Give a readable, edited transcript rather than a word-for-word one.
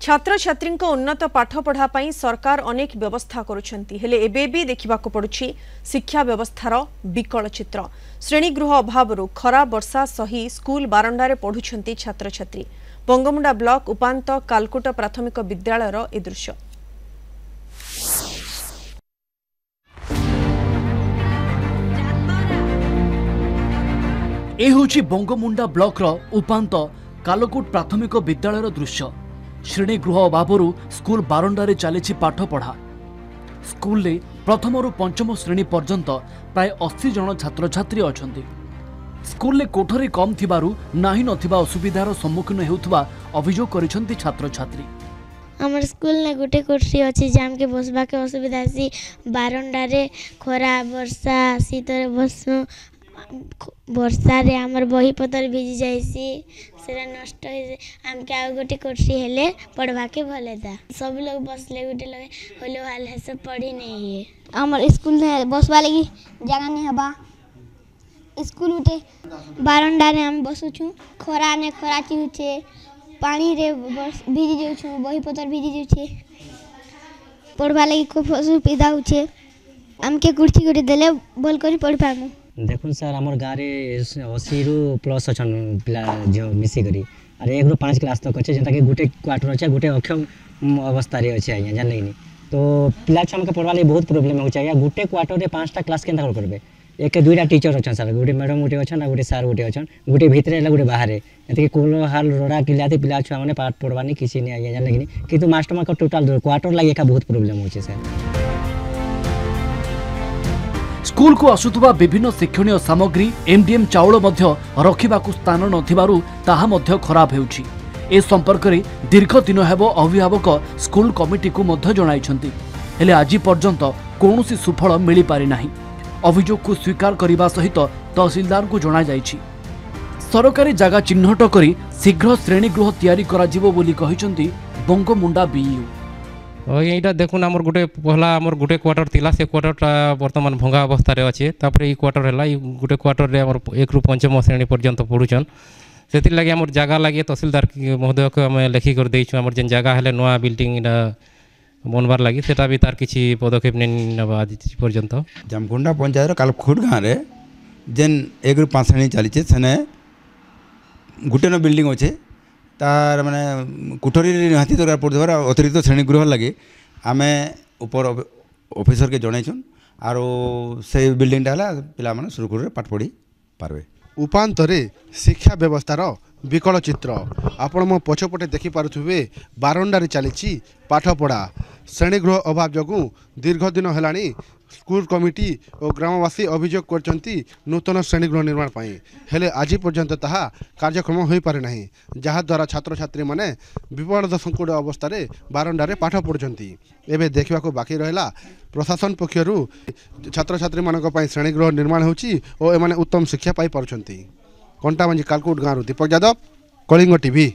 छात्र छात्री उन्नत पाठपढ़ा पर सरकार अनेक व्यवस्था करुछंती हेले एबे भी देखा पड़ुछि शिक्षा व्यवस्थार विकल चित्र। श्रेणीगृह अभाव खरा वर्षा सही स्कूल बारंडारे पढ़ुछंती छात्र छात्री। बंगमुंडा ब्लॉक उपांत कालकुट प्राथमिक विद्यालयर ए दृश्य। ए होछि बंगमुंडा ब्लॉक उपांत कालकुट प्राथमिक विद्यालयर दृश्य। श्रेणीगृह अभाव स्कूल बारंडारे चली पाठपढ़ा। स्कूल में प्रथम रु पंचम श्रेणी पर्यंत प्राय 80 जन छात्र छात्री अच्छा। स्कूल में कोठरी कम थिबारु नाही नथिबा असुविधार सम्मुखीन हेउथबा अभियोग करिसंती छात्र छात्री। हमर स्कूल ने गोटे कोठरी अछि जाम के बसबा के असुविधा सी बारंडारे खरा वर्षा शीतर बसनु वर्षा रे हमर बही पतर भिजी जाइसी सेरा नष्ट हो हम के आ गोटे कोठरी हेले पढ़वा के भले था सब लोग बसले गोटे लगे होले हाल है सब पढ़ी नहीं है। हमर स्कूल ने बसबा लगी जगह नहीं हबा स्कूल उठे बारंडा रे हम बसु छु खरा ने खरा ची छे पानी रे भिजी जाउ छु बही पतर भिजी जाउ छे पढ़वा लगी खूब असुविधा हो छे हम के कुर्सी गोटे देले बोल करी पढ़ पामु। देखुन सर आमर गाँव में 80 रु प्लस अच्छा पिला झील मिसिक और 1 रु 5 क्लास तक अच्छे जेनटा कि गोटे क्वार्टर अच्छे गोटे अक्षम अवस्था अच्छे आज्ञा जानले कि तो पिला छुआ के पढ़वा बहुत प्रोब्लेम हो गोटे क्वार्टर में 5टा क्लास के करेंगे एक 2टा टीचर अच्छा सर गोटे मैडम गोटे अच्छा गोटे सार गोटे अच्छा गोटे भितर गोटे बाहर ये कोलहाल रोड़ा किलाती पिला छुआ मैंने पाठ पढ़वानी किसी नहीं आज्ञा जानले कि मास्टर मान टोटाल क्वार्टर लगे एका बहुत प्रोब्लेम हो सर। स्कूल को आसुथुबा विभिन्न शिक्षणीय सामग्री एमडीएम चाउल मध्य रखिबाकु स्थान नथिबारु ताहा मध्य खराब हेउछि। ए संपर्क रे दीर्घ दिन हेबो अभिभावक स्कूल कमिटी को मध्य जणाइछंती हेले आजि पर्यंत कोनोसी सुफल मिली पारि नाही। अभियोग को स्वीकार करने सहित तहसीलदार को जणा जाइछि। सरकारी जगह चिन्हट करी शीघ्र श्रेणीगृह तैयारी करा जिवो बोली कहिसंती बंगमुंडा बीयू। यहाँ देखुन आमर गोटे पहला आमर गोटे क्वार्टर थिला से क्वार्टरटा वर्तमान भंगा अवस्था रे अच्छे तापरे ई क्वार्टर है गोटे क्वार्टर रे आमर 1 रु 5 श्रेणी पर्यंत पढ़ुचन से लगे आमर जगह लगे तहसीलदार महोदय को आम लेखिकर देचु आमर जेन जगह है नवा बिल्डिंग बनबार लगी सेटा भी तार किछि पदक्षेप नहीं नबा आज पर्यंत। जामकुंडा पंचायत कालखुट गाँव रे जेन 1 रु 5 श्रेणी चली सेने गोटे न बिल्डिंग अच्छे तार माने कोठरी निहाती दरकार पड़े अतिरिक्त श्रेणीगृह लगे आम ऊपर ऑफिसर के जनईछन आरो से बिल्डिंगटा है पिला माने सुरखुरी पाठ पढ़ी पारबे। उपांतरे शिक्षा व्यवस्थार विकल चित्र आपण मो पछपटे देखि पारुथुबे बारंडारे चली पाठपढ़ा। श्रेणीगृह अभाव जगू दीर्घ दिन हेलानी स्कूल कमिटी और ग्रामवासी अभियोग करचंती नूतन श्रेणीगृह निर्माण पाई हेले आज पर्यंत ताहा कार्यक्रम हो पारे नाही जहा द्वारा छात्र छात्री माने विपद संकट अवस्था रे बारंडारे पाठ पढ़ुचंती। एबे देखिबा को बाकी रहला प्रशासन पक्षरु छात्र छात्री मानक पई श्रेणीगृह निर्माण होची और एमाने उत्तम शिक्षा पाई पारुचंती। कंटाबांजी कालकुट गाँव दीपक यादव, कलिंग टीवी।